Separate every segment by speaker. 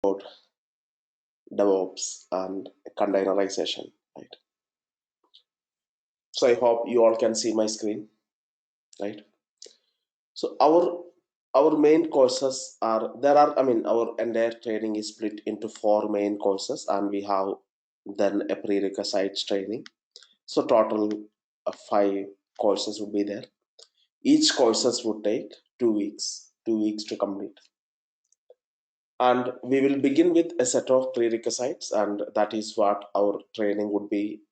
Speaker 1: about DevOps and containerization, right? So I hope you all can see my screen, right? So our main courses are our entire training is split into four main courses, and we have then a prerequisites training. So total five courses would be there. Each courses would take 2 weeks, 2 weeks to complete. And we will begin with a set of prerequisites, and that is what our training would be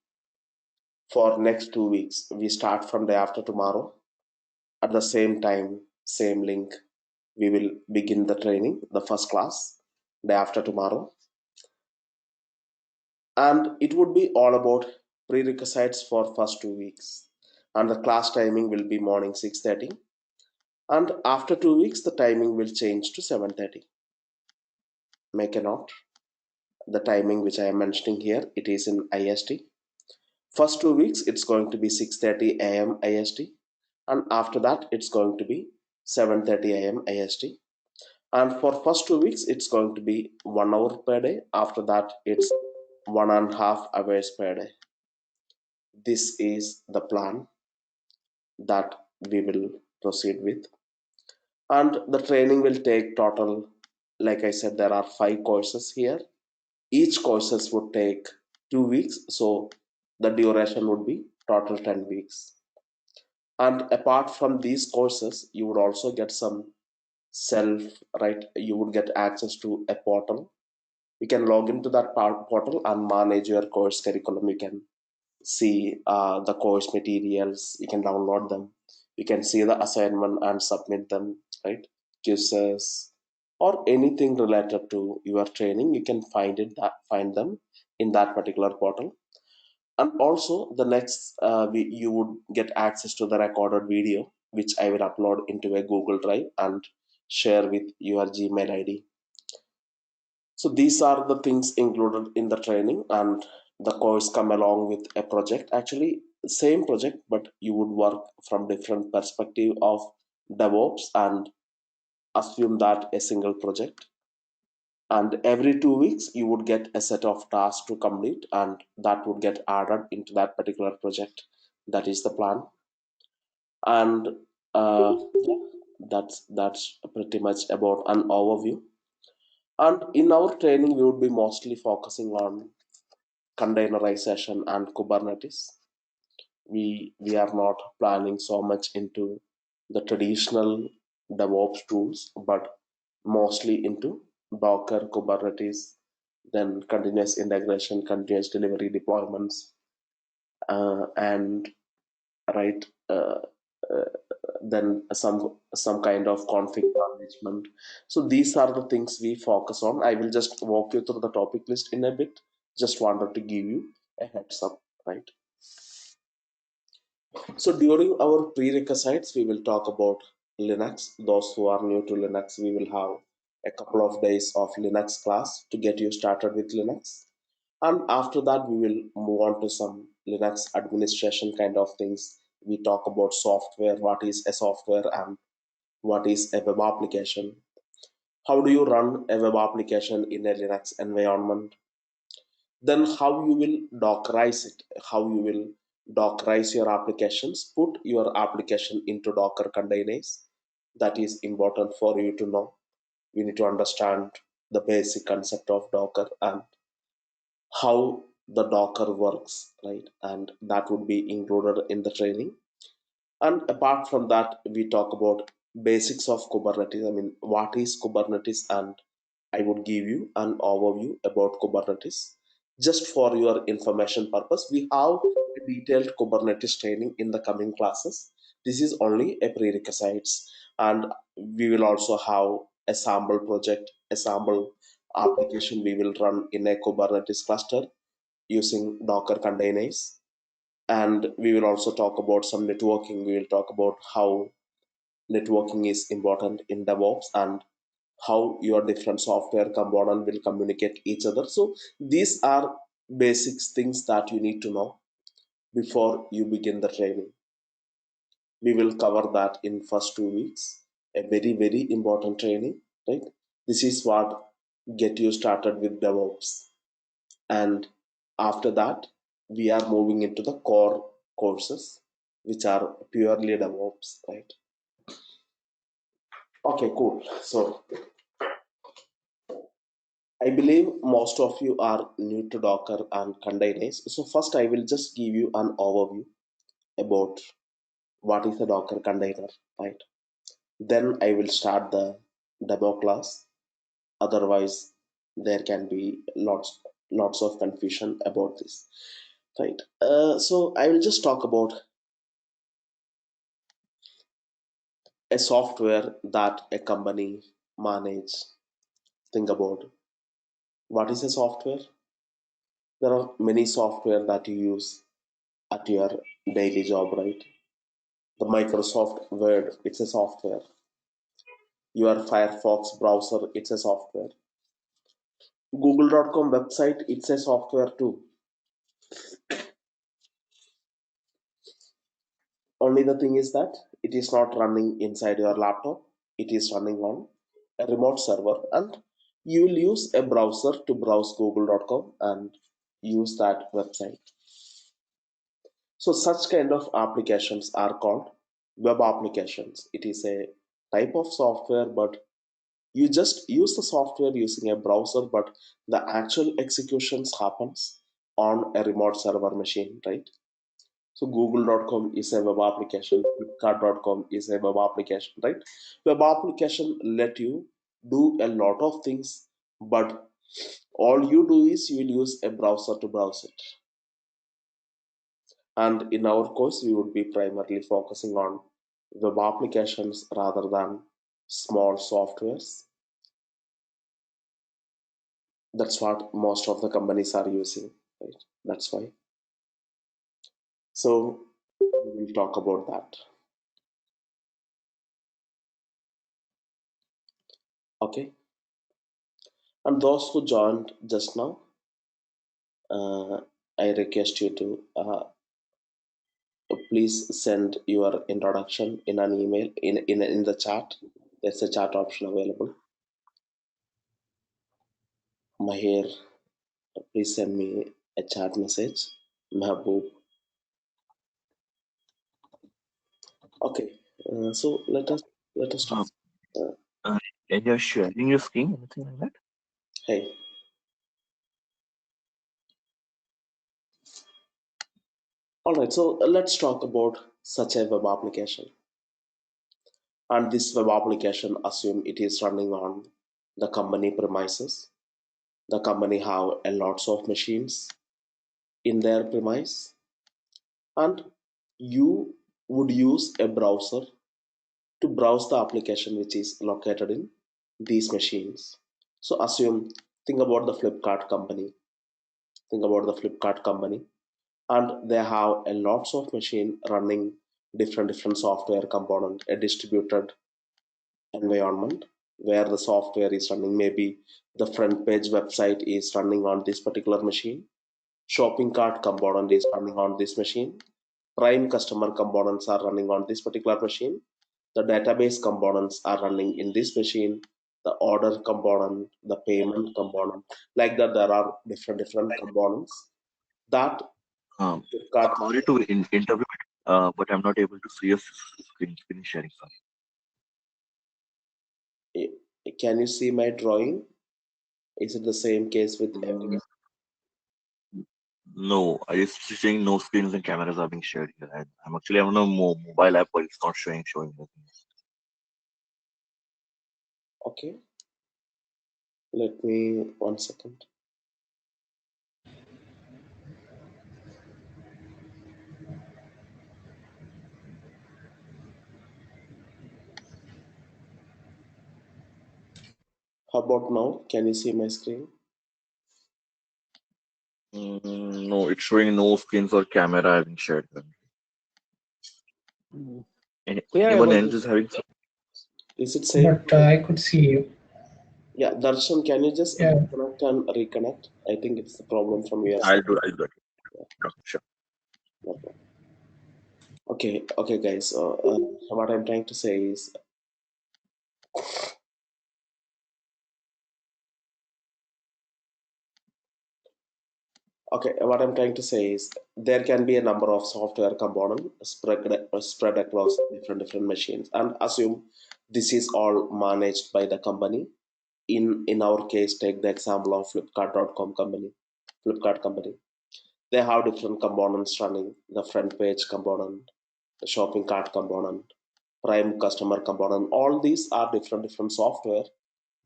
Speaker 1: for next 2 weeks. We start from day after tomorrow at the same time, same link. We will begin the training, the first class, day after tomorrow. And it would be all about prerequisites for first 2 weeks. And the class timing will be morning 6:30. And after 2 weeks, the timing will change to 7:30. Make a note. The timing which I am mentioning here, it is in IST. First 2 weeks, it's going to be 6:30 a.m. IST. And after that, it's going to be 7:30 a.m. IST. And for first 2 weeks, it's going to be 1 hour per day. After that, it's 1.5 hours per day. This is the plan that we will proceed with. And the training will take total, like I said, there are 5 courses here. Each courses would take 2 weeks. So the duration would be total 10 weeks. And apart from these courses, you would also get some you would get access to a portal. You can log into that portal and manage your course curriculum. You can see the course materials, you can download them, you can see the assignment and submit them, right? Quizzes or anything related to your training, you can find them in that particular portal. And also the next you would get access to the recorded video, which I will upload into a Google Drive and share with your Gmail ID. So these are the things included in the training, and the course come along with a project. Actually, same project, but you would work from different perspective of DevOps and assume that a single project. And every 2 weeks, you would get a set of tasks to complete, and that would get added into that particular project. That is the plan. And yeah, that's pretty much about an overview. And in our training, we would be mostly focusing on containerization and Kubernetes. We are not planning so much into the traditional DevOps tools, but mostly into Docker, Kubernetes, then continuous integration, continuous delivery deployments, and right uh, then some kind of config management. So these are the things we focus on. I will just walk you through the topic list in a bit. Just wanted to give you a heads up, right? So during our prerequisites, we will talk about Linux. Those who are new to Linux, we will have a couple of days of Linux class to get you started with Linux. And after that, we will move on to some Linux administration kind of things. We talk about software, what is a software and what is a web application. How do you run a web application in a Linux environment? Then how you will Dockerize it, how you will Dockerize your applications, put your application into Docker containers. That is important for you to know. You need to understand the basic concept of Docker and how the Docker works, right? And that would be included in the training. And apart from that, we talk about basics of Kubernetes. I mean, what is Kubernetes? And I would give you an overview about Kubernetes. Just for your information purpose, we have a detailed Kubernetes training in the coming classes. This is only a prerequisites. And we will also have a sample project, a sample application we will run in a Kubernetes cluster using Docker containers. And we will also talk about some networking. We will talk about how networking is important in DevOps and how your different software component will communicate each other. So these are basics things that you need to know before you begin the training. We will cover that in first 2 weeks. A very, very important training, right? This is what get you started with DevOps. And after that, we are moving into the core courses, which are purely DevOps, right? Okay, cool. So I believe most of you are new to Docker and containers. So first, I will just give you an overview about what is a Docker container, right? Then I will start the demo class. Otherwise, there can be lots of confusion about this, right? So I will just talk about a software that a company manage. Think about what is a software. There are many software that you use at your daily job, right? The Microsoft Word, it's a software. Your Firefox browser, it's a software. Google.com website, it's a software too. Only the thing is that it is not running inside your laptop. It is running on a remote server, and you will use a browser to browse google.com and use that website. So such kind of applications are called web applications. It is a type of software, but you just use the software using a browser, but the actual executions happens on a remote server machine, right? So google.com is a web application, flipkart.com is a web application, right? Web application let you do a lot of things, but all you do is you will use a browser to browse it. And in our course, we would be primarily focusing on web applications rather than small softwares. That's what most of the companies are using, right? That's why. So we'll talk about that. Okay. And those who joined just now, uh, I request you to please send your introduction in an email in the chat. There's a chat option available. Mahir, please send me a chat message. Mahbub. Okay. So let us start.
Speaker 2: Um,
Speaker 1: Uh,
Speaker 2: and you're sharing your screen, anything like that?
Speaker 1: hey. All right. So let's talk about such a web application. And this web application, assume it is running on the company premises. The company have a lots of machines in their premise, and you would use a browser to browse the application which is located in these machines. So assume, think about the Flipkart company. Think about the Flipkart company, and they have a lots of machine running different software component, a distributed environment where the software is running. Maybe the front page website is running on this particular machine. Shopping cart component is running on this machine. Prime customer components are running on this particular machine. The database components are running in this machine. The order component, the payment component, like that, there are different components that Flipkart.
Speaker 2: Sorry to interview, but I'm not able to see your screen sharing. Sorry.
Speaker 1: Can you see my drawing? Is it the same case with
Speaker 2: Mm,
Speaker 1: everyone?
Speaker 2: no, I just saying no screens and cameras are being shared here. I'm actually on a mobile app, but it's not showing anything.
Speaker 1: Okay, let me 1 second. How about now? Can you see my screen?
Speaker 2: No, it's showing no screens or camera having shared.
Speaker 3: Mm. We are
Speaker 2: Anyone
Speaker 3: able to
Speaker 2: else is
Speaker 3: see,
Speaker 2: having?
Speaker 1: Is it same?
Speaker 4: But I could see you.
Speaker 1: Yeah, Darshan, can you just
Speaker 4: Yeah.
Speaker 1: disconnect and reconnect? I think it's the problem from your side.
Speaker 2: I'll do that. Sure.
Speaker 1: No problem. Okay, guys. So, what I'm trying to say is Okay, what I'm trying to say is there can be a number of software components spread across different machines, and assume this is all managed by the company. In our case, take the example of Flipkart.com company, Flipkart company. They have different components running: the front page component, the shopping cart component, prime customer component. All these are different software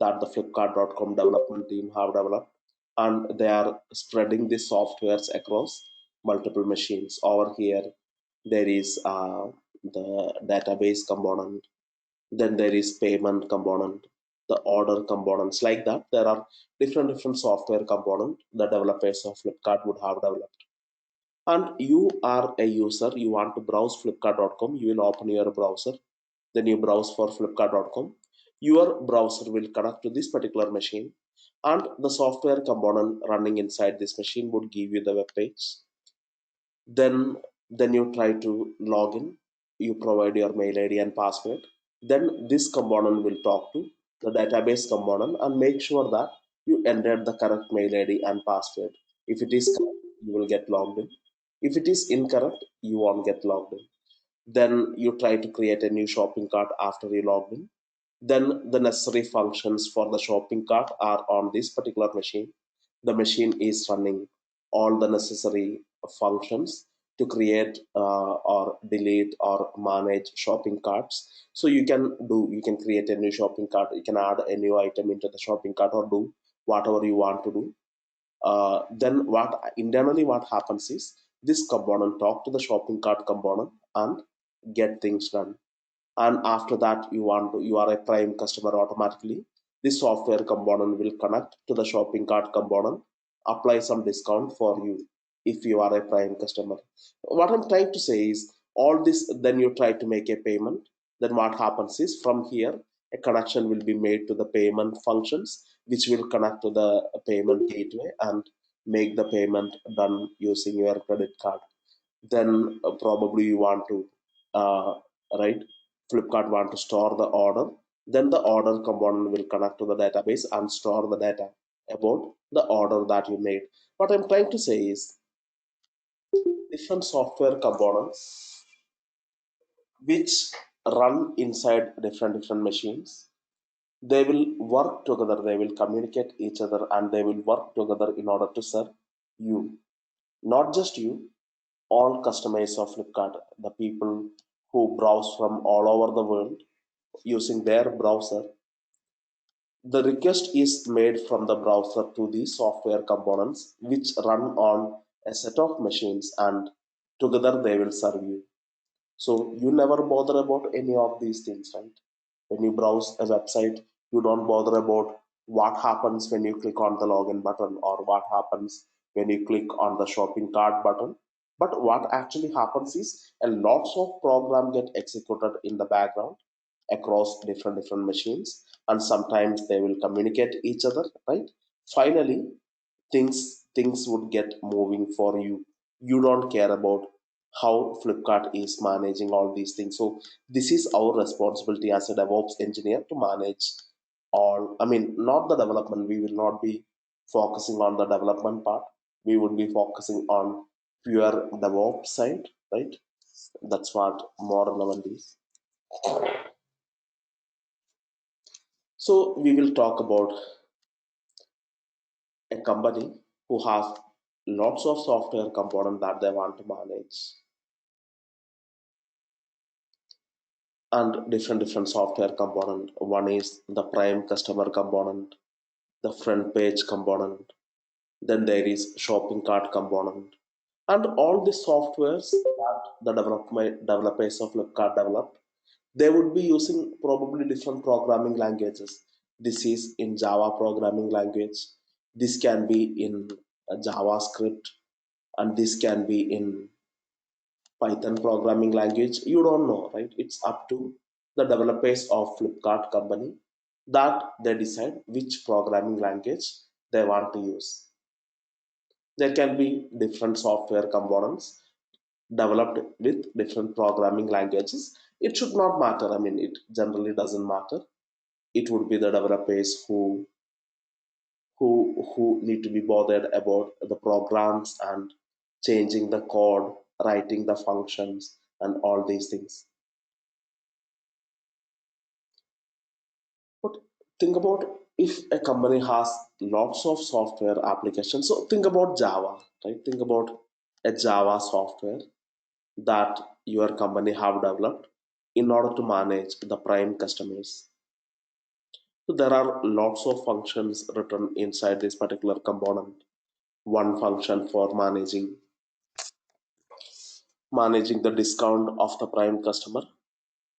Speaker 1: that the Flipkart.com development team have developed, and they are spreading these softwares across multiple machines. Over here, there is the database component, then there is payment component, the order components. Like that, there are different software component the developers of Flipkart would have developed. And you are a user, you want to browse Flipkart.com, you will open your browser, then you browse for Flipkart.com. Your browser will connect to this particular machine, and the software component running inside this machine would give you the web page. Then you try to log in, you provide your mail id and password. Then this component will talk to the database component and make sure that you entered the correct mail id and password. If it is correct, you will get logged in. If it is incorrect, you won't get logged in. Then you try to create a new shopping cart after you log in. Then the necessary functions for the shopping cart are on this particular machine. The machine is running all the necessary functions to create or delete or manage shopping carts. So you can create a new shopping cart, you can add a new item into the shopping cart, or do whatever you want to do. Then what happens is this component talk to the shopping cart component and get things done. And after that, you are a prime customer automatically. This software component will connect to the shopping cart component, apply some discount for you if you are a prime customer. What I'm trying to say is all this, then you try to make a payment. Then what happens is from here a connection will be made to the payment functions, which will connect to the payment gateway and make the payment done using your credit card. Then probably you want to uh, right, Flipkart want to store the order. Then the order component will connect to the database and store the data about the order that you made. What I'm trying to say is different software components which run inside different machines, they will work together, they will communicate each other, and they will work together in order to serve you. Not just you, all customers of Flipkart, the people who browse from all over the world using their browser. The request is made from the browser to these software components which run on a set of machines, and together they will serve you. So you never bother about any of these things, right? When you browse a website, you don't bother about what happens when you click on the login button or what happens when you click on the shopping cart button. But what actually happens is a lots of program get executed in the background across different machines, and sometimes they will communicate each other, right? Finally, things would get moving for you. You don't care about how Flipkart is managing all these things. So this is our responsibility as a DevOps engineer to manage all. I mean, not the development, we will not be focusing on the development part, we would be focusing on pure DevOps side, right? That's what more relevant is. So we will talk about a company who has lots of software component that they want to manage, and different software component. One is the prime customer component, the front page component, then there is shopping cart component, and all the softwares that the developers of Flipkart developed, they would be using probably different programming languages. This is in Java programming language, this can be in JavaScript, and this can be in Python programming language. You don't know, right? It's up to the developers of Flipkart company that they decide which programming language they want to use. There can be different software components developed with different programming languages. It should not matter. I mean, it generally doesn't matter. It would be the developers who need to be bothered about the programs and changing the code, writing the functions, and all these things. But think about if a company has lots of software applications. So think about Java, right? Think about a Java software that your company have developed in order to manage the prime customers. So there are lots of functions written inside this particular component. One function for managing the discount of the prime customer,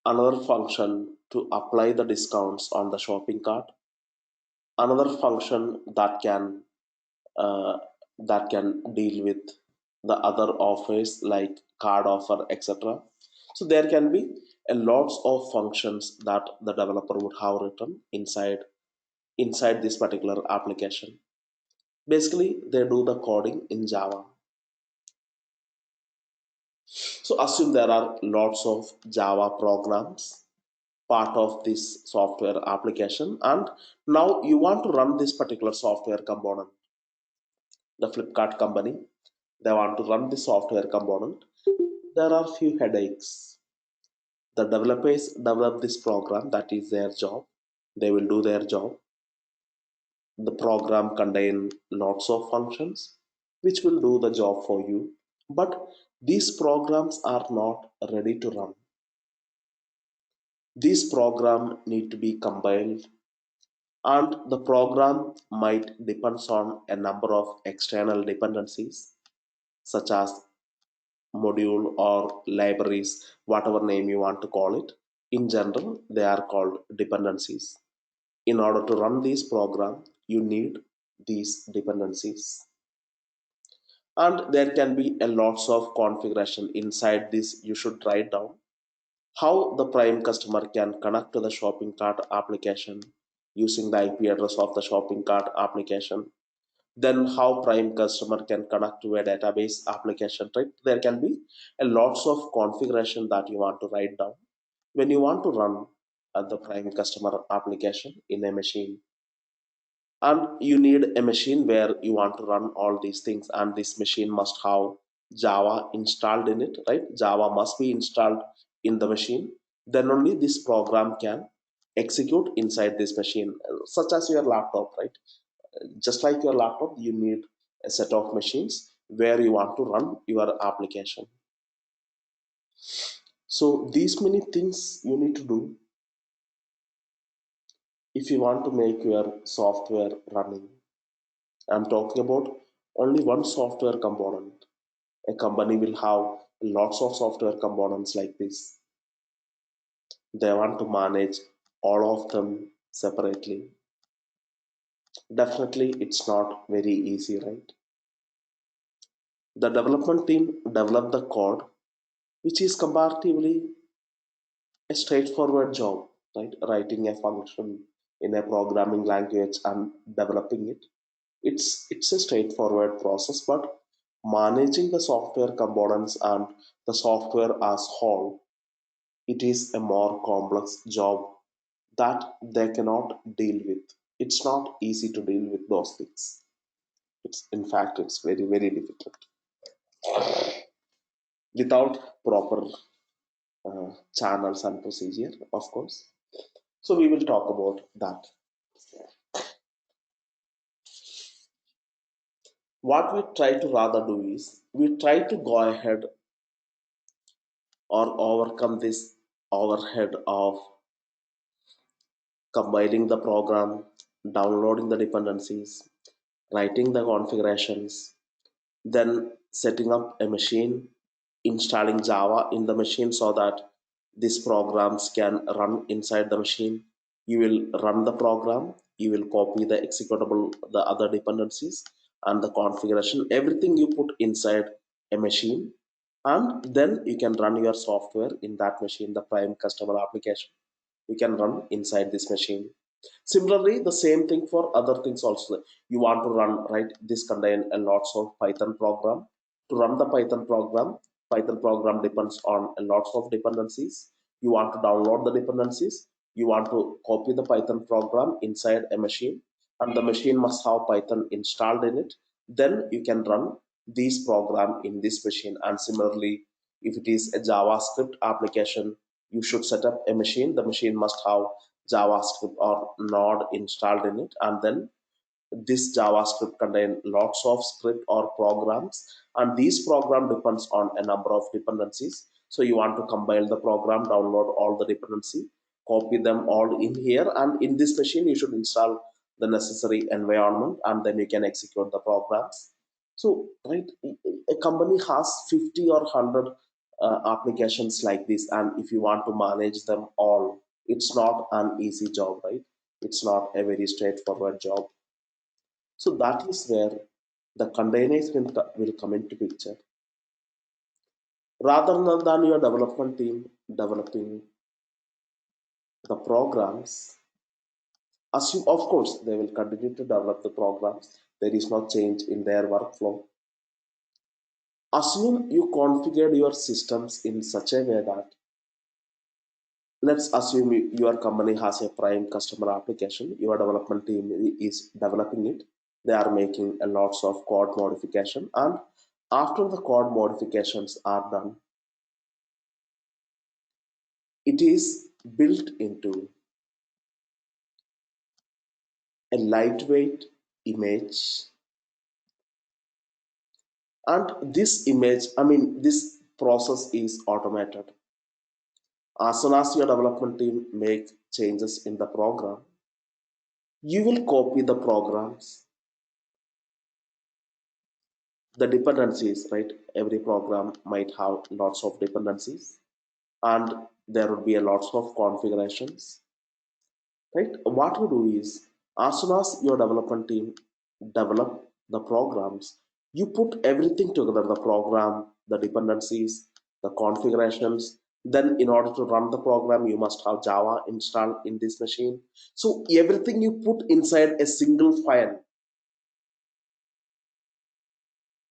Speaker 1: another function to apply the discounts on the shopping cart, another function uh, that can deal with the other offers like card offer, etc. So there can be a lots of functions that the developer would have written inside this particular application. Basically, they do the coding in Java. So assume there are lots of Java programs part of this software application, and now you want to run this particular software component. The Flipkart company, they want to run the software component. There are few headaches. The developers develop this program, that is their job. They will do their job. The program contain lots of functions which will do the job for you, but these programs are not ready to run. These programs need to be compiled, and the program might depends on a number of external dependencies such as module or libraries, whatever name you want to call it. In general, they are called dependencies. In order to run this program, you need these dependencies. And there can be a lots of configuration inside this. You should write down how the prime customer can connect to the shopping cart application using the IP address of the shopping cart application. Then how prime customer can connect to a database application, right? There can be a lots of configuration that you want to write down when you want to run the prime customer application in a machine. And you need a machine where you want to run all these things, and this machine must have Java installed in it, right? Java must be installed in the machine. Then only this program can execute inside this machine, such as your laptop, right? Just like your laptop, you need a set of machines where you want to run your application. So these many things you need to do if you want to make your software running. I'm talking about only one software component. A company will have lots of software components like this. They want to manage all of them separately. Definitely, it's not very easy, right? The development team develop the code, which is comparatively a straightforward job, right? Writing a function in a programming language and developing it. It's a straightforward process, but managing the software components and the software as whole, it is a more complex job that they cannot deal with. It's not easy to deal with those things. It's in fact it's very very difficult without proper channels and procedure, of course. So we will talk about that. What we try to rather do is we try to go ahead or overcome this overhead of compiling the program, downloading the dependencies, writing the configurations, then setting up a machine, installing Java in the machine so that these programs can run inside the machine. You will run the program, you will copy the executable, the other dependencies, and the configuration, everything you put inside a machine, and then you can run your software in that machine, the prime customer application. You can run inside this machine. Similarly, the same thing for other things also. You want to run, right? This contain a lots of Python program. To run the Python program depends on a lots of dependencies. You want to download the dependencies. You want to copy the Python program inside a machine. and the machine must have Python installed in it. Then you can run these program in this machine. And similarly, if it is a JavaScript application, you should set up a machine. The machine must have JavaScript or Node installed in it, and then this JavaScript contain lots of script or programs, and these program depends on a number of dependencies. So you want to compile the program, download all the dependency, copy them all in here, and in this machine you should install the necessary environment, and then you can execute the programs. So right, a company has 50 or 100 applications like this, and if you want to manage them all, it's not an easy job, right? It's not a very straightforward job. So that is where the containers will come into picture. Rather than your development team developing the programs, assume, of course, they will continue to develop the programs. There is no change in their workflow. Assume you configured your systems in such a way that, let's assume your company has a prime customer application. Your development team is developing it. They are making a lots of code modification, and after the code modifications are done, it is built into a lightweight image, and this image, this process is automated. As soon as your development team make changes in the program, you will copy the programs, the dependencies, right? Every program might have lots of dependencies, and there would be a lots of configurations, right? What you do is, as soon as your development team develop the programs, you put everything together, the program, the dependencies, the configurations. Then in order to run the program, you must have Java installed in this machine. So everything you put inside a single file.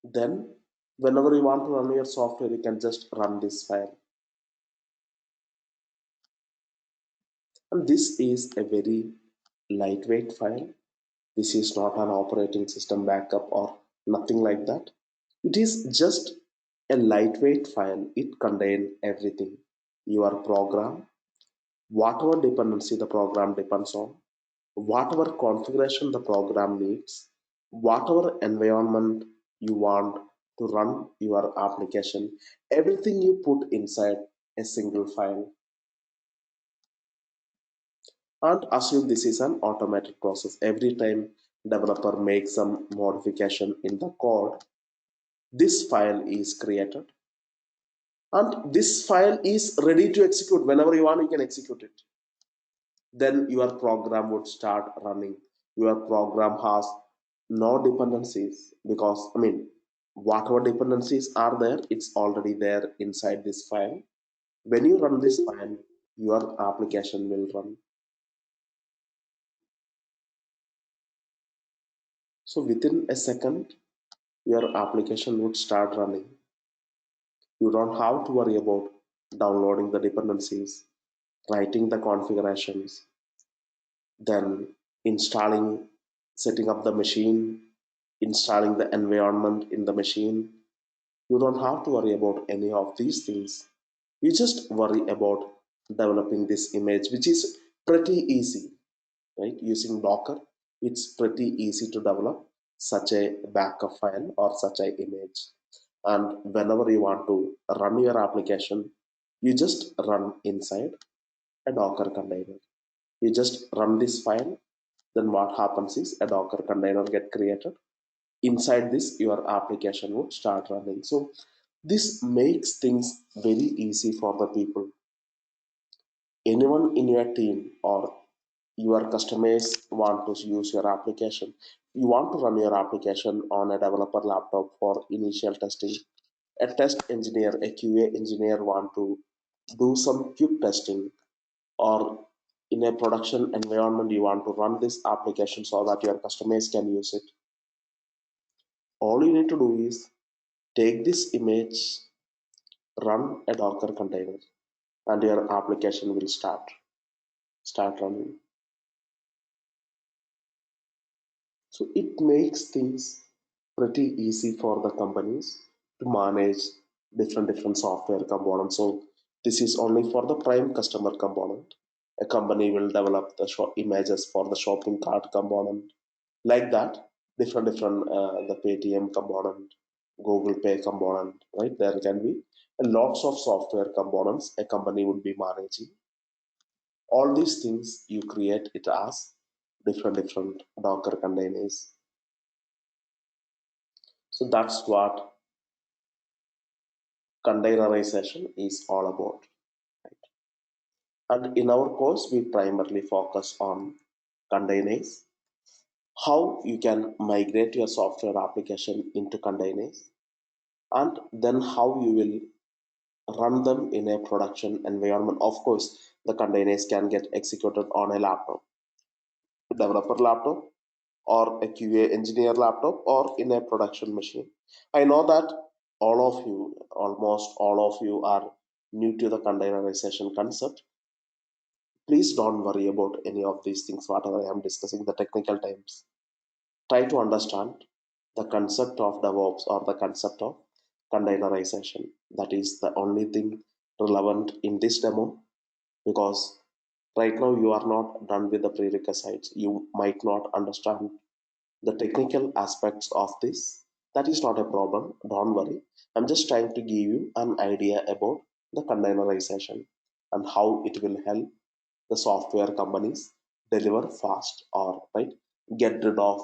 Speaker 1: Then whenever you want to run your software, you can just run this file. And this is a very lightweight file. This is not an operating system backup or nothing like that. It is just a lightweight file. It contains everything. Your program, whatever dependency the program depends on, whatever configuration the program needs, whatever environment you want to run your application, everything you put inside a single file. And assume this is an automated process. Every time developer makes some modification in the code, this file is created, and this file is ready to execute. Whenever you want, you can execute it. Then your program would start running. Your program has no dependencies, because whatever dependencies are there, it's already there inside this file. When you run this file, your application will run. So within a second, your application would start running. You don't have to worry about downloading the dependencies, writing the configurations, then installing, setting up the machine, installing the environment in the machine. You don't have to worry about any of these things. You just worry about developing this image, which is pretty easy, right? Using Docker, it's pretty easy to develop such a backup file or such a image. And whenever you want to run your application, you just run inside a Docker container. You just run this file, then what happens is a Docker container get created. Inside this, your application would start running. So this makes things very easy for the people. Anyone in your team or your customers want to use your application, you want to run your application on a developer laptop for initial testing. A test engineer, a QA engineer want to do some quick testing, or in a production environment you want to run this application so that your customers can use it. All you need to do is take this image, run a Docker container, and your application will start running. So it makes things pretty easy for the companies to manage different software components. So this is only for the prime customer component. A company will develop the images for the shopping cart component, like that. Different the Paytm component, Google Pay component, right? There can be lots of software components a company would be managing. All these things you create it as different Docker containers. So that's what containerization is all about. And in our course, we primarily focus on containers, how you can migrate your software application into containers, and then how you will run them in a production environment. Of course, the containers can get executed on a laptop, developer laptop, or a QA engineer laptop, or in a production machine. I know that all of you, almost all of you, are new to the containerization concept. Please don't worry about any of these things, whatever I am discussing, the technical terms. Try to understand the concept of DevOps or the concept of containerization. That is the only thing relevant in this demo, because right now you are not done with the prerequisites. You might not understand the technical aspects of this. That is not a problem. Don't worry. I'm just trying to give you an idea about the containerization and how it will help the software companies deliver fast, or right, get rid of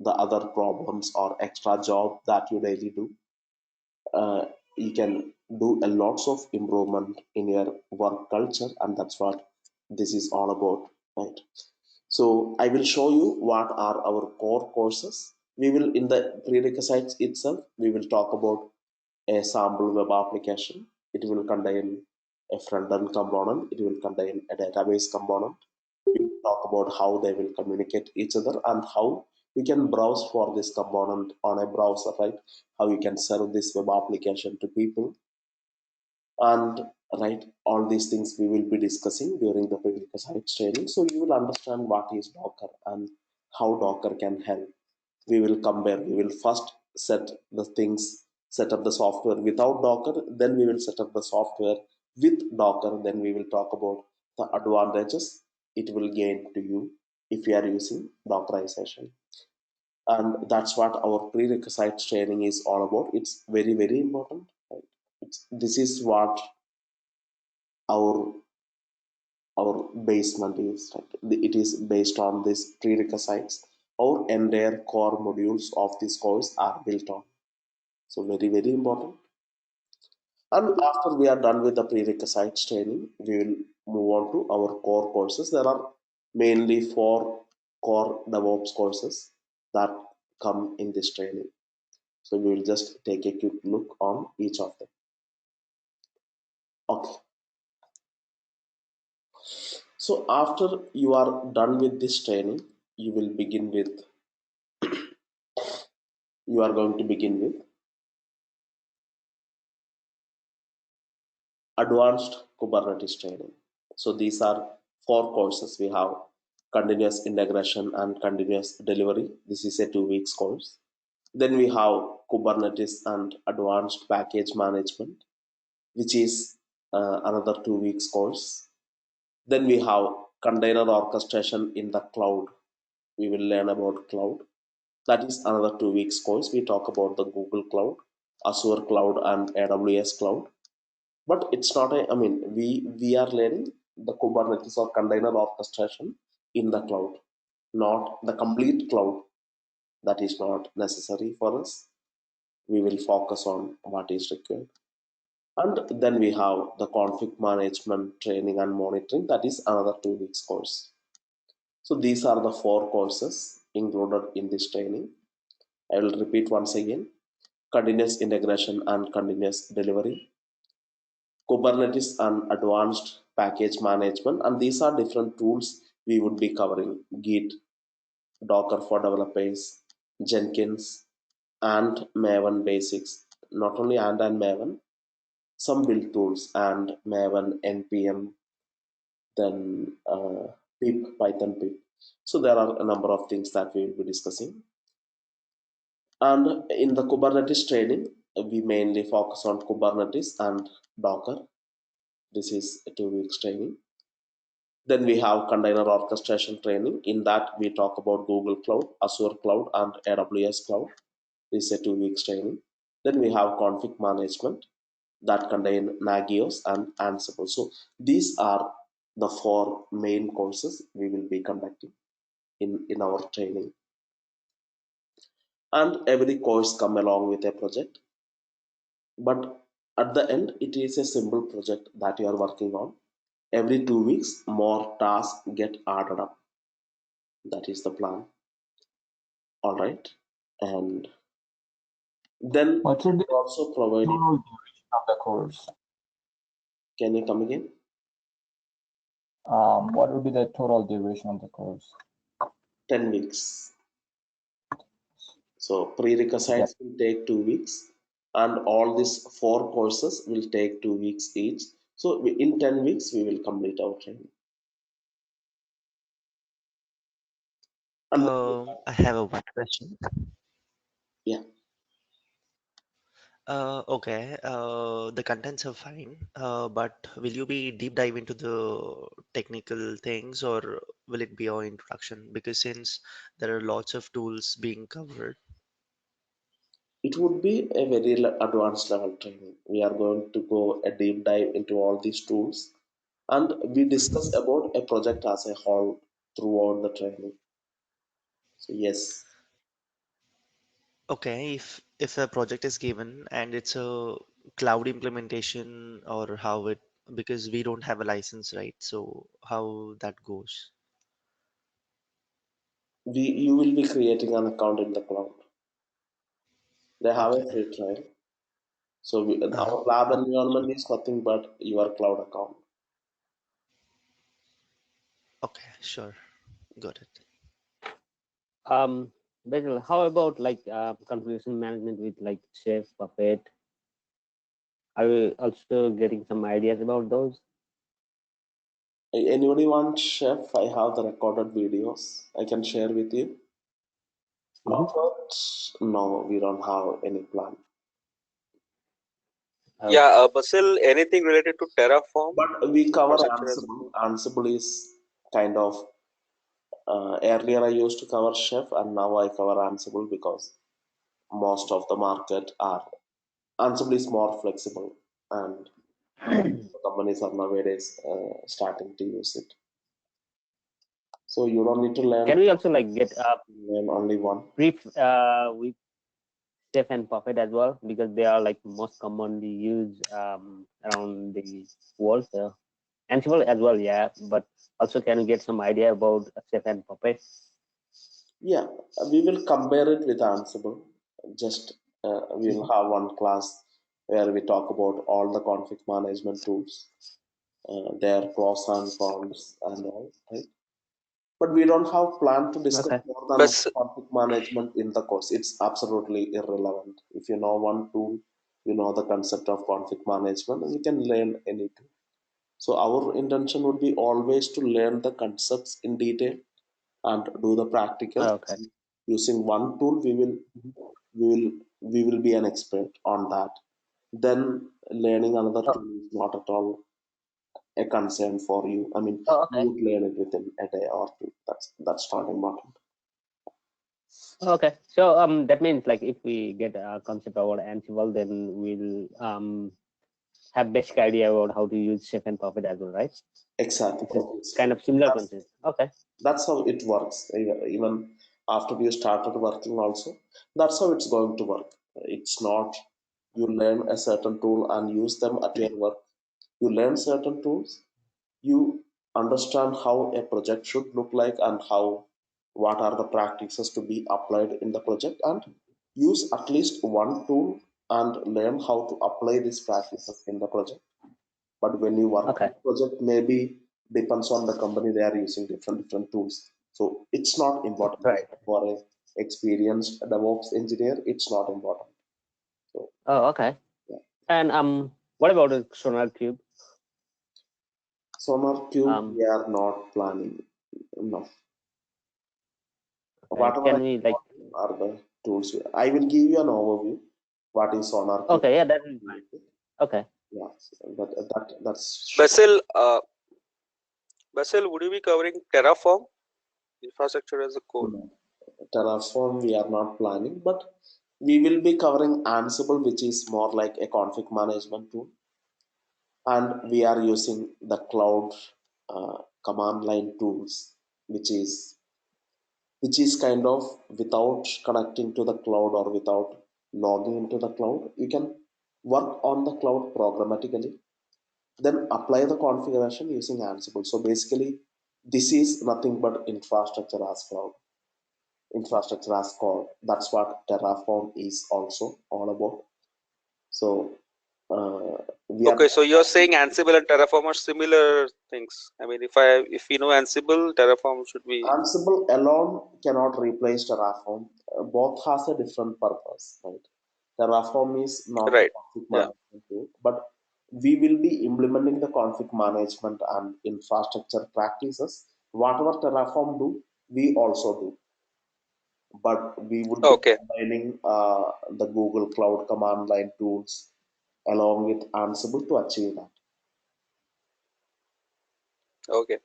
Speaker 1: the other problems or extra job that you daily do. You can do a lots of improvement in your work culture, and that's what this is all about, right? So I will show you what are our core courses. We will, in the prerequisites itself, we will talk about a sample web application. It will contain a front-end component. It will contain a database component. We will talk about how they will communicate each other and how you can browse for this component on a browser, right? How you can serve this web application to people, and right, all these things we will be discussing during the prerequisite training. So you will understand what is Docker and how Docker can help. We will compare. We will first set the things, set up the software without Docker, then we will set up the software with Docker, then we will talk about the advantages it will gain to you if you are using Dockerization. And that's what our prerequisite training is all about. It's very important, right? This is what our basement is, right? It is based on these prerequisites. Our entire core modules of this course are built on. So very important. And after we are done with the prerequisites training, we will move on to our core courses. There are mainly 4 core DevOps courses that come in this training. So we will just take a quick look on each of them. Okay. So after you are done with this training, you will begin with you are going to begin with advanced Kubernetes training. So these are 4 courses. We have continuous integration and continuous delivery. This is a 2 weeks course. Then we have Kubernetes and advanced package management, which is another 2 weeks course. Then we have container orchestration in the cloud. We will learn about cloud. That is another 2 weeks course. We talk about the Google Cloud, Azure Cloud, and AWS Cloud. But it's not a, I mean, we are learning the Kubernetes or container orchestration in the cloud, not the complete cloud. That is not necessary for us. We will focus on what is required. And then we have the config management training and monitoring. That is another 2 weeks course. So these are the 4 courses included in this training. I will repeat once again: continuous integration and continuous delivery, Kubernetes and advanced package management. And these are different tools we would be covering: Git, Docker for developers, Jenkins, and Maven basics. Not only and Maven, some build tools and Maven, NPM, then pip, Python pip. So there are a number of things that we will be discussing. And in the Kubernetes training, we mainly focus on Kubernetes and Docker. This is a 2 weeks training. Then we have container orchestration training. In that, we talk about Google Cloud, Azure Cloud, and AWS Cloud. This is a 2 weeks training. Then we have config management that contain Nagios and Ansible. So these are the 4 main courses we will be conducting in our training. And every course come along with a project. But at the end, it is a simple project that you are working on. Every 2 weeks, more tasks get added up. That is the plan. All right. And then
Speaker 3: What would be
Speaker 1: we also provide.
Speaker 3: total duration of the course?
Speaker 1: Can you come again?
Speaker 3: What would be the total duration of the course?
Speaker 1: 10 weeks. So prerequisites will take 2 weeks, and all these 4 courses will take 2 weeks each. So in 10 weeks, we will complete our training. And
Speaker 4: I have one question.
Speaker 1: yeah,
Speaker 4: Okay, the contents are fine, but will you be deep dive into the technical things or will it be our introduction? Because since there are lots of tools being covered.
Speaker 1: it would be a very advanced level training. We are going to go a deep dive into all these tools, and we discuss about a project as a whole throughout the training. So yes,
Speaker 4: Okay, if a project is given and it's a cloud implementation or how it, because we don't have a license, right? So how that goes?
Speaker 1: you will be creating an account in the cloud. They have a
Speaker 4: Okay.
Speaker 1: free trial. So
Speaker 4: Uh-huh.
Speaker 1: our lab environment is nothing but your cloud account.
Speaker 4: Okay, sure. Got it.
Speaker 5: Basically, how about like configuration management with like Chef, Puppet? Are you also getting some ideas about those?
Speaker 1: Anybody want chef? I have the recorded videos. I can share with you.
Speaker 5: Mhm.
Speaker 1: No, we don't have any plan.
Speaker 6: Yeah, Basil, anything related to Terraform
Speaker 1: But we cover
Speaker 6: infrastructure as a
Speaker 1: Ansible.
Speaker 6: code?
Speaker 1: Ansible is kind of earlier I used to cover chef, and now I cover Ansible because most of the market are Ansible is more flexible, and companies are nowadays starting to use it. So you don't need to learn.
Speaker 5: Can we also like get
Speaker 1: learn only one.
Speaker 5: brief with Chef and Puppet as well, because they are like most commonly used around the world. Ansible as well, yeah. But also, can you get some idea about Chef and Puppet?
Speaker 1: Yeah, we will compare it with Ansible. Just we will have one class where we talk about all the config management tools, their pros and cons, and all. Right? But we don't have plan to discuss
Speaker 5: Okay.
Speaker 1: more than
Speaker 6: But
Speaker 1: config management in the course. It's absolutely irrelevant. If you know one tool, you know the concept of config management, and you can learn any tool. So our intention would be always to learn the concepts in detail and do the practical.
Speaker 5: Okay.
Speaker 1: Using one tool, we will be an expert on that. Then learning another
Speaker 5: Oh,
Speaker 1: tool is not at all a concern for you. I mean,
Speaker 5: oh,
Speaker 1: you
Speaker 5: okay.
Speaker 1: would learn it within a day or two. That's not important.
Speaker 5: Okay. So that means like if we get a concept about Ansible, then we'll have basic idea about how to use Chef and Puppet as well, right?
Speaker 1: Exactly.
Speaker 5: It's kind of similar concept. Okay.
Speaker 1: That's how it works. Even after you started working, also, that's how it's going to work. It's not you learn a certain tool and use them at your work. You learn certain tools, you understand how a project should look like and how what are the practices to be applied in the project, and use at least one tool and learn how to apply these practices in the project. But when you work on
Speaker 5: Okay.
Speaker 1: a project, maybe depends on the company, they are using different tools. So it's not important.
Speaker 5: Right.
Speaker 1: For a experienced DevOps engineer, it's not important. So
Speaker 5: Oh, okay.
Speaker 1: yeah.
Speaker 5: And what about a Sonar Cube?
Speaker 1: Sonar Cube, we are not planning enough. Whatever
Speaker 5: Can we like?
Speaker 1: are the tools. I will give you an overview. What is Sonar?
Speaker 5: Okay, yeah, that will be fine. Okay.
Speaker 1: Yeah, that's.
Speaker 6: Basil, would you be covering Terraform infrastructure as a code?
Speaker 1: No. Terraform we are not planning, but we will be covering Ansible, which is more like a config management tool, and we are using the cloud command line tools, which is kind of without connecting to the cloud or without logging into the cloud. You can work on the cloud programmatically, then apply the configuration using Ansible. So basically, this is nothing but infrastructure as cloud, infrastructure as code. That's what Terraform is also all about. So we are
Speaker 6: Okay, so you're saying Ansible and Terraform are similar things. I mean, if we know Ansible, Terraform should be
Speaker 1: Ansible alone cannot replace Terraform. Both has a different purpose, right? Terraform is not a
Speaker 6: right.
Speaker 1: config
Speaker 6: Yeah.
Speaker 1: management tool, but we will be implementing the config management and infrastructure practices. Whatever Terraform do, we also do. But we would be
Speaker 6: Okay.
Speaker 1: combining the Google Cloud command line tools along with Ansible to achieve that.
Speaker 6: Okay.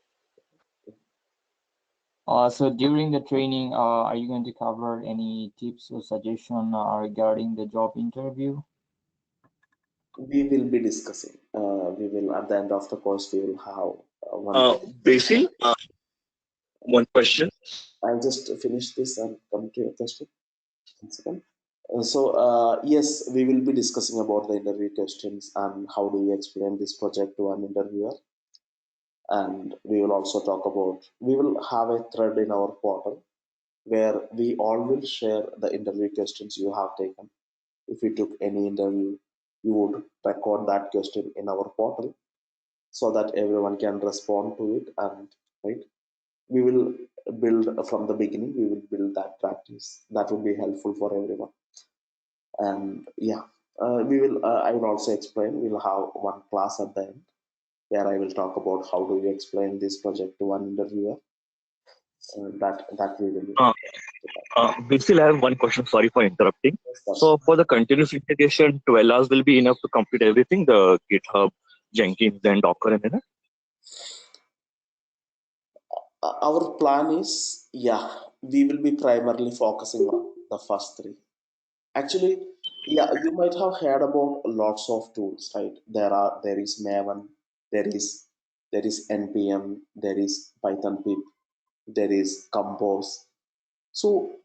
Speaker 3: So during the training, are you going to cover any tips or suggestion regarding the job interview?
Speaker 1: We will be discussing. We will at the end of the course we will have one.
Speaker 2: Basil, one question.
Speaker 1: I'll just finish this and come to your question. One second. Yes, we will be discussing about the interview questions and how do you explain this project to an interviewer. And we will also talk about, we will have a thread in our portal where we all will share the interview questions you have taken. If you took any interview, you would record that question in our portal so that everyone can respond to it. And right, we will build from the beginning, we will build that practice. That will be helpful for everyone. And yeah, I will also explain. We'll have one class at the end where I will talk about how do you explain this project to one interviewer. That we will.
Speaker 2: Basil, I have one question. Sorry for interrupting.
Speaker 1: That's
Speaker 2: So for the continuous integration, 12 hours will be enough to complete everything, the GitHub, Jenkins, then Docker, and then
Speaker 1: our plan is, yeah, we will be primarily focusing on the first three. Actually, yeah, you might have heard about lots of tools, right? There is Maven, there is npm, there is Python pip, there is Compose. So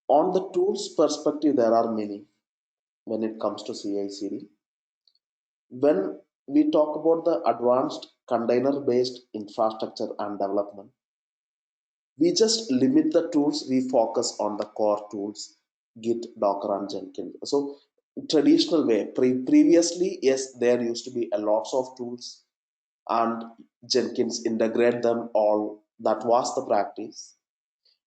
Speaker 1: on the tools perspective, there are many when it comes to CI/CD. When we talk about the advanced container based infrastructure and development, we just limit the tools, we focus on the core tools, Git, Docker, and Jenkins. So traditional way, previously, yes, there used to be a lots of tools and Jenkins integrate them all. That was the practice.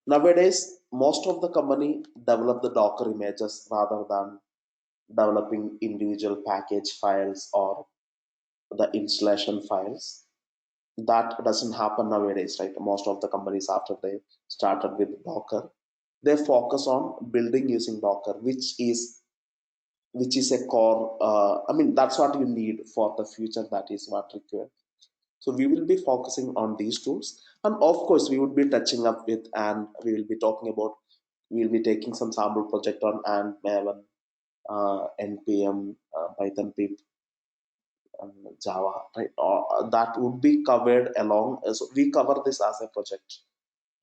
Speaker 1: Nowadays most of the company develop the Docker images rather than developing individual package files or the installation files. That doesn't happen nowadays, right? Most of the companies, after they started with Docker, they focus on building using Docker, which is a core. I mean, that's what you need for the future. That is what required. So we will be focusing on these tools, and of course we would be touching up with, and we will be talking about, we will be taking some sample project on and Maven, npm, Python pip, Java, right? That would be covered along. So we cover this as a project,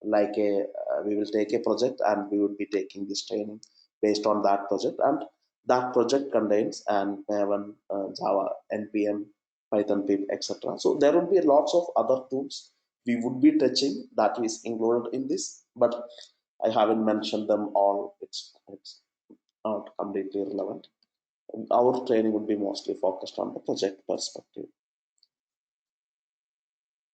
Speaker 1: like we will take a project and we would be taking this training based on that project, and that project contains and Maven, Java, npm, Python pip, etc. So there would be lots of other tools we would be touching that is included in this, but I haven't mentioned them all. It's not completely relevant. Our training would be mostly focused on the project perspective.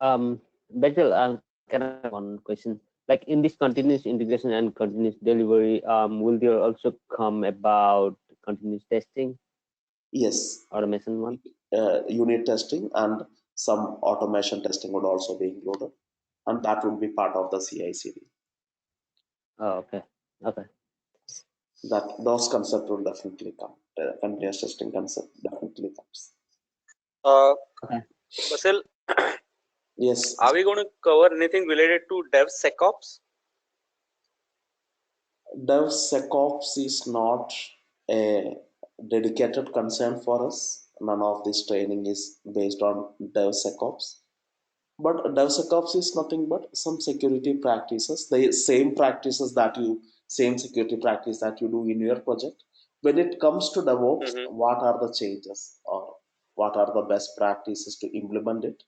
Speaker 5: Basil, can I have one question? Like in this continuous integration and continuous delivery, will there also come about continuous testing?
Speaker 1: Yes,
Speaker 5: Automation one?
Speaker 1: unit testing and some automation testing would also be included, and that would be part of the CI/CD.
Speaker 5: Oh, okay. Okay.
Speaker 1: That those concepts will definitely come. Continuous testing concept definitely comes.
Speaker 5: Okay.
Speaker 6: Basil,
Speaker 1: Yes,
Speaker 6: are we going to cover anything related to DevSecOps?
Speaker 1: DevSecOps is not a dedicated concern for us. None of this training is based on DevSecOps. But DevSecOps is nothing but some security practices, the same security practice that you do in your project. When it comes to DevOps,
Speaker 6: Mm-hmm.
Speaker 1: what are the changes or what are the best practices to implement it?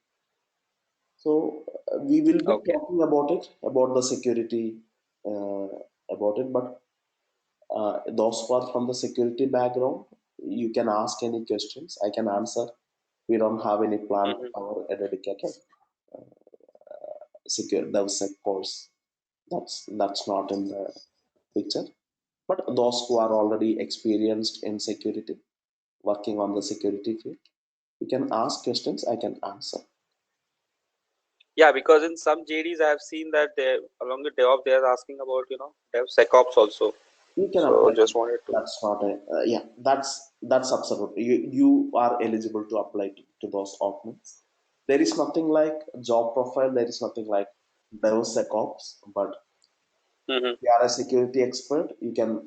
Speaker 1: So we will be
Speaker 6: Okay.
Speaker 1: talking about it, about the security, uh, about it. But those who are from the security background, you can ask any questions. I can answer. We don't have any plan to
Speaker 6: Mm-hmm.
Speaker 1: cover a dedicated secure DevSec course. That's not in the picture. But those who are already experienced in security, working on the security field, you can ask questions. I can answer.
Speaker 6: Yeah, because in some JDs I have seen that they, along with DevOps, they are asking about DevSecOps also.
Speaker 1: You can
Speaker 6: So
Speaker 1: apply.
Speaker 6: just wanted to.
Speaker 1: That's not a yeah. That's absolutely you are eligible to apply to those openings. There is nothing like job profile. There is nothing like DevSecOps. But
Speaker 6: Mm-hmm.
Speaker 1: if you are a security expert, you can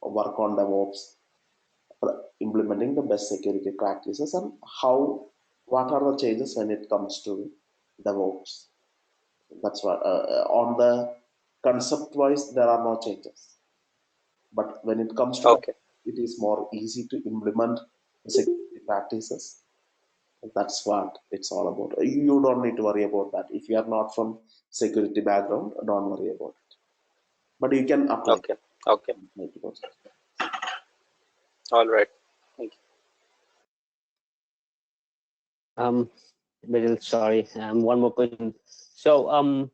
Speaker 1: work on DevOps, implementing the best security practices and how what are the changes when it comes to DevOps. That's what on the concept wise there are no changes. But when it comes to the,
Speaker 6: Okay.
Speaker 1: it is more easy to implement the security practices. That's what it's all about. You don't need to worry about that. If you are not from security background, don't worry about it. But you can apply.
Speaker 6: Okay. Okay. All right. Thank you.
Speaker 5: Little sorry. One more question. So,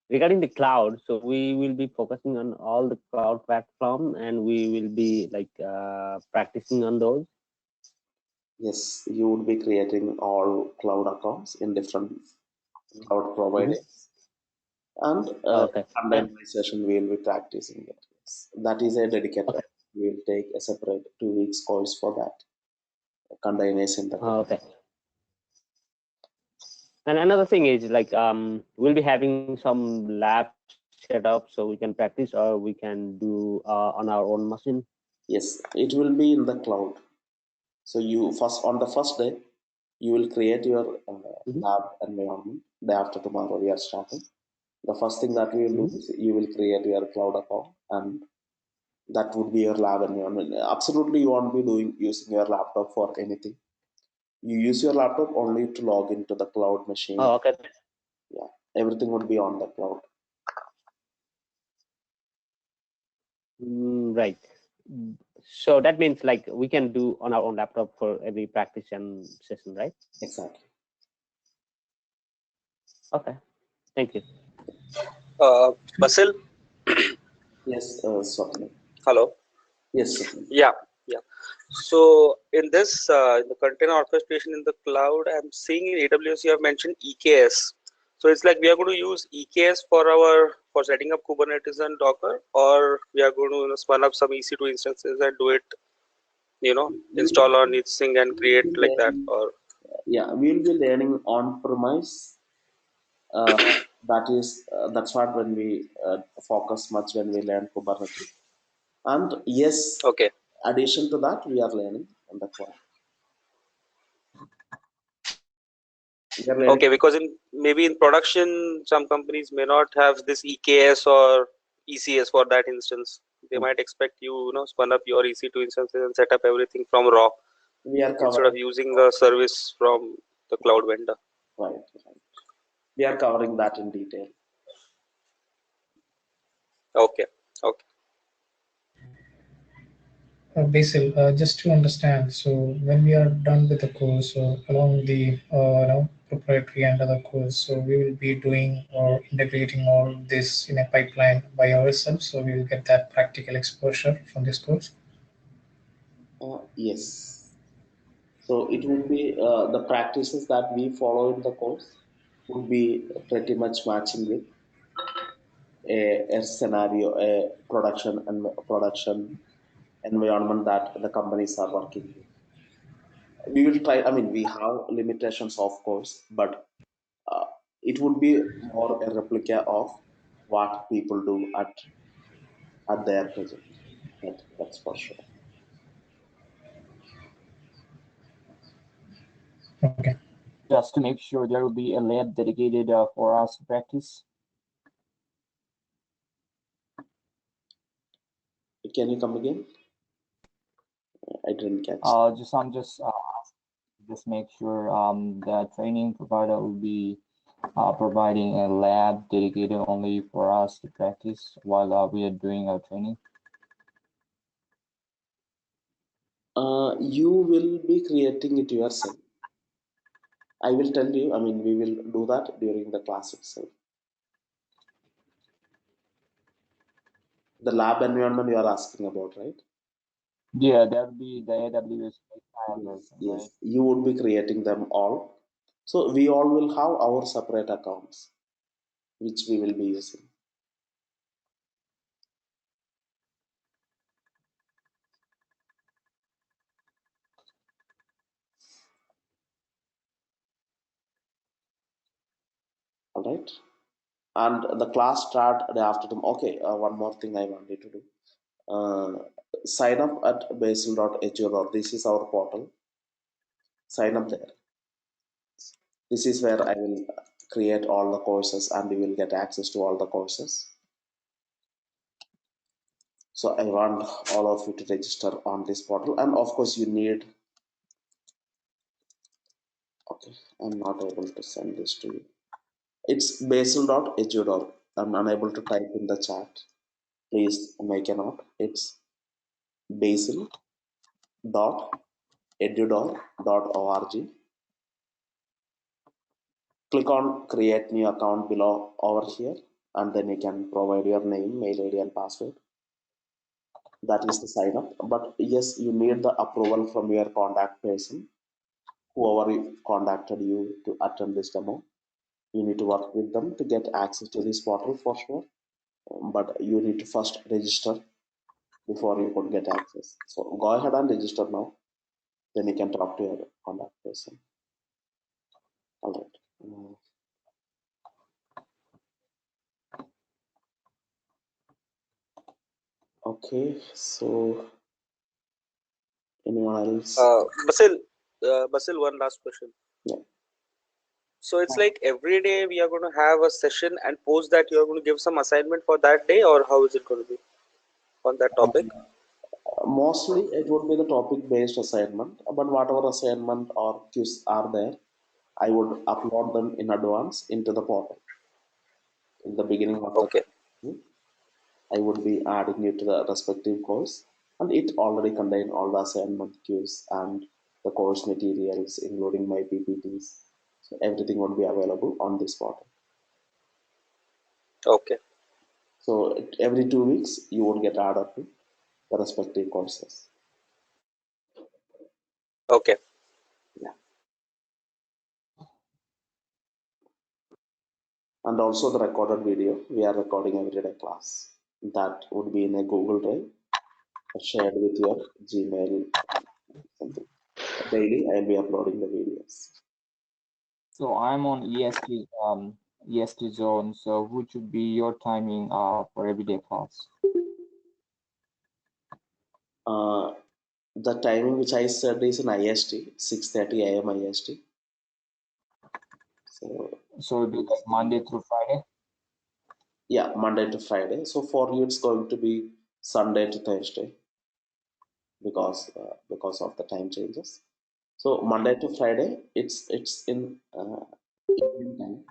Speaker 5: regarding the cloud, so we will be focusing on all the cloud platform, and we will be like practicing on those.
Speaker 1: Yes, you would be creating all cloud accounts in different cloud
Speaker 5: Mm-hmm.
Speaker 1: providers, and
Speaker 5: Okay.
Speaker 1: containerization we will be practicing it. Yes. That is a dedicated.
Speaker 5: Okay.
Speaker 1: We will take a separate 2 weeks course for that. Containerization.
Speaker 5: Okay. And another thing is like we'll be having some lab set up so we can practice, or we can do on our own machine.
Speaker 1: Yes, it will be in the cloud. So you first on the first day, you will create your
Speaker 5: Mm-hmm.
Speaker 1: lab environment. Day after tomorrow, we are starting. The first thing that we will do
Speaker 5: Mm-hmm.
Speaker 1: is you will create your cloud account, and that would be your lab environment. Absolutely, you won't be doing using your laptop for anything. You use your laptop only to log into the cloud machine.
Speaker 5: Oh, okay.
Speaker 1: Yeah, everything would be on the cloud.
Speaker 5: Right. Mm. So that means like we can do on our own laptop for every practice and session, right?
Speaker 1: Exactly.
Speaker 5: Okay. Thank you.
Speaker 6: Basil,
Speaker 1: Yes, certainly.
Speaker 6: hello.
Speaker 1: Yes, certainly.
Speaker 6: Yeah. Yeah. So in this, in the container orchestration in the cloud, I'm seeing in AWS you have mentioned EKS. So it's like we are going to use EKS for setting up Kubernetes and Docker, or we are going to spun up some EC2 instances and do it, install on each thing and create like that. Or
Speaker 1: Yeah, we'll be learning on premise. That's what when we focus much when we learn Kubernetes. And yes,
Speaker 6: okay,
Speaker 1: addition to that, we are learning on the cloud. We are learning.
Speaker 6: okay, because in maybe in production, some companies may not have this EKS or ECS for that instance. They might expect spun up your EC2 instances and set up everything from raw
Speaker 1: We are
Speaker 6: instead
Speaker 1: covering
Speaker 6: of using a service from the cloud vendor.
Speaker 1: right, right. We are covering that in detail.
Speaker 6: Okay, okay.
Speaker 7: Basil, just to understand, so when we are done with the course, along the proprietary and other course, so we will be doing or integrating all this in a pipeline by ourselves, so we will get that practical exposure from this course.
Speaker 1: Yes. So it would be the practices that we follow in the course would be pretty much matching with. a scenario, a production environment that the companies are working with. We will try. I mean, we have limitations, of course, but uh, it would be more a replica of what people do at their project. That's for sure.
Speaker 7: Okay.
Speaker 3: Just to make sure there will be a lab dedicated for us to practice.
Speaker 1: Can you come again? I didn't catch.
Speaker 3: Just make sure the training provider will be providing a lab dedicated only for us to practice while we are doing our training.
Speaker 1: You will be creating it yourself. I will tell you. I mean, we will do that during the class itself. The lab environment you are asking about, right?
Speaker 3: Yeah, that would be the AWS version,
Speaker 1: Yes,
Speaker 3: right?
Speaker 1: you would be creating them all. So we all will have our separate accounts, which we will be using. All right. And the class start after them. Okay, one more thing I wanted to do. Sign up at basil.hr. This is our portal. Sign up there. This is where I will create all the courses and you will get access to all the courses. So I want all of you to register on this portal. And of course you need, okay, I'm not able to send this to you. It's basil.edu. I'm unable to type in the chat. Please make a note. It's basil.edu.org. Click on create new account below over here, and then you can provide your name, mail ID, and password. That is the sign up. But yes, you need the approval from your contact person, whoever contacted you to attend this demo. You need to work with them to get access to this portal for sure. But you need to first register before you could get access. So go ahead and register now. Then you can talk to your contact person. All right. Okay. So anyone else?
Speaker 6: Basil, one last question.
Speaker 1: Yeah.
Speaker 6: So it's like every day we are going to have a session, and post that you are going to give some assignment for that day, or how is it going to be on that topic?
Speaker 1: Mostly it would be the topic based assignment, but whatever assignment or quiz are there, I would upload them in advance into the portal. In the beginning of the
Speaker 6: Okay.
Speaker 1: I would be adding it to the respective course, and it already contains all the assignment cues and the course materials, including my PPTs. So everything would be available on this portal.
Speaker 6: Okay.
Speaker 1: So every 2 weeks, you would get added to the respective courses.
Speaker 6: Okay.
Speaker 1: Yeah. And also the recorded video. We are recording everyday class. That would be in a Google Drive shared with your Gmail. Something. Daily, I'll be uploading the videos.
Speaker 3: So I'm on EST zone. So what should be your timing for everyday class?
Speaker 1: The timing which I said is in IST, 6:30 a.m. IST. So
Speaker 3: it'll be like Monday through Friday?
Speaker 1: Yeah, Monday to Friday. So for you, it's going to be Sunday to Thursday because of the time changes. So Monday to Friday, it's in evening time.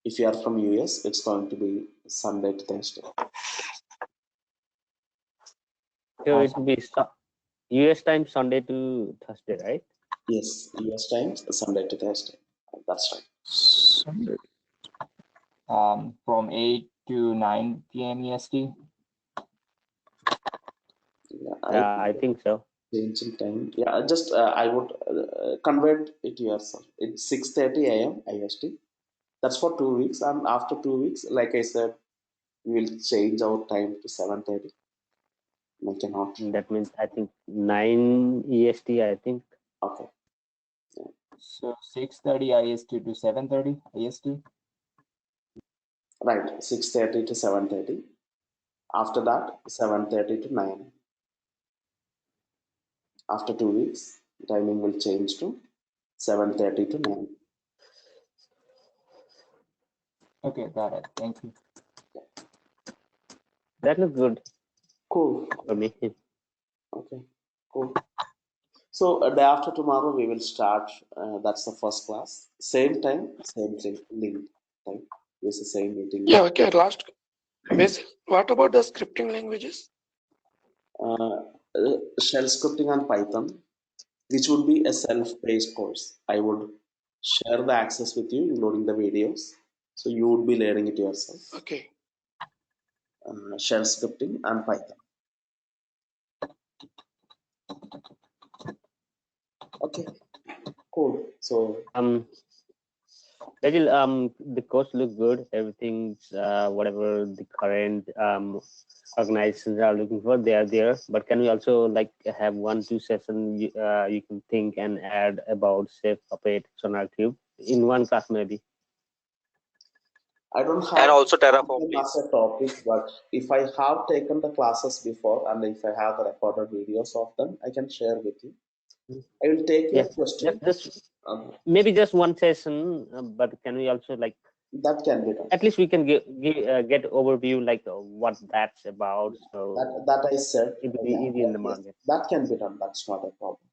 Speaker 1: If you are from US, it's going to be Sunday to Thursday.
Speaker 5: So it will be US time Sunday to Thursday, right?
Speaker 1: Yes, US time Sunday to Thursday. That's right.
Speaker 3: Sunday. From 8 to 9 p.m. EST.
Speaker 1: Yeah,
Speaker 5: I think so.
Speaker 1: Changing time. Yeah, just I would convert it yourself. It's 6:30 a.m. IST. That's for 2 weeks, and after 2 weeks, like I said, we will change our time to 7:30. We cannot.
Speaker 5: That means I think 9 EST. I think.
Speaker 1: Okay.
Speaker 3: So 6:30 IST to 7:30 IST.
Speaker 1: Right. 6:30 to 7:30. After that, 7:30 to 9. After 2 weeks, timing will change to 7:30 to 9.
Speaker 3: Okay, got it. Thank you.
Speaker 5: That looks good
Speaker 1: Cool.
Speaker 5: for me.
Speaker 1: Okay. Cool. So a day after tomorrow, we will start. That's the first class. Same time, same thing. Link time. Use the same meeting.
Speaker 8: Yeah, okay. Last, what about the scripting languages?
Speaker 1: Shell scripting and Python, which would be a self-paced course. I would share the access with you, including the videos. So you would be learning it yourself.
Speaker 8: Okay.
Speaker 1: Shell scripting and Python. Okay, cool. So
Speaker 5: That will the course look good. Everything's whatever the current organizations are looking for, they are there. But can we also like have 1-2 session you can think and add about Safe Puppet Sonar Cube in one class maybe?
Speaker 1: I don't have
Speaker 6: And also Terraform,
Speaker 1: them as
Speaker 6: please.
Speaker 1: a topic, but if I have taken the classes before and if I have the recorded videos of them, I can share with you. I will take your
Speaker 5: Yeah,
Speaker 1: question.
Speaker 5: just maybe just one session, but can we also like
Speaker 1: That can be done.
Speaker 5: at least we can get overview like what that's about, so
Speaker 1: That I said.
Speaker 5: it will be
Speaker 1: Yeah,
Speaker 5: easy in the
Speaker 1: yes,
Speaker 5: market.
Speaker 1: that can be done. That's not a problem.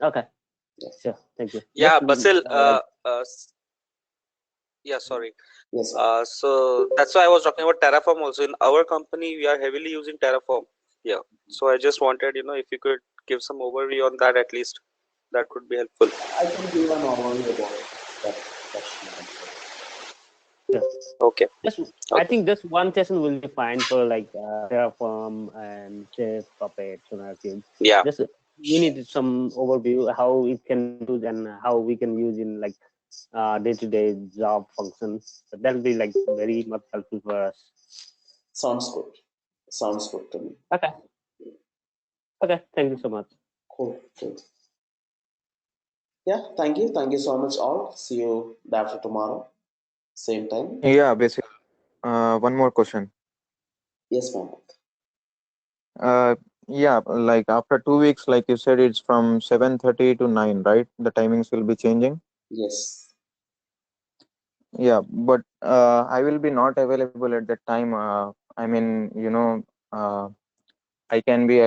Speaker 5: Okay.
Speaker 1: Yeah.
Speaker 5: Sure. Thank you.
Speaker 6: Yeah,
Speaker 5: Just,
Speaker 6: Basil.
Speaker 5: like,
Speaker 6: Yeah, sorry.
Speaker 1: Yes, sir.
Speaker 6: So that's why I was talking about Terraform also. In our company, we are heavily using Terraform. Yeah. So I just wanted, if you could give some overview on that at least, that could be helpful.
Speaker 1: I can give an overview about that question.
Speaker 5: sure.
Speaker 6: Okay.
Speaker 5: Just, I
Speaker 6: Okay.
Speaker 5: think this one session will be fine for like Terraform and Safe Puppet Sonar Cube.
Speaker 6: Yeah.
Speaker 5: Just we need some overview how it can use and how we can use in like day-to-day job functions. So that'll be like very much helpful for us.
Speaker 1: Sounds good. Sounds good to me.
Speaker 5: Okay. Okay. Thank you so much.
Speaker 1: Cool. Cool. Yeah, thank you. Thank you so much, all. See you day after tomorrow. Same time.
Speaker 9: Yeah, basically, one more question.
Speaker 1: Yes, ma'am.
Speaker 9: Yeah, like after 2 weeks, like you said, it's from 7:30 to 9, right? The timings will be changing.
Speaker 1: Yes.
Speaker 9: Yeah, but I will be not available at that time. I mean, I can be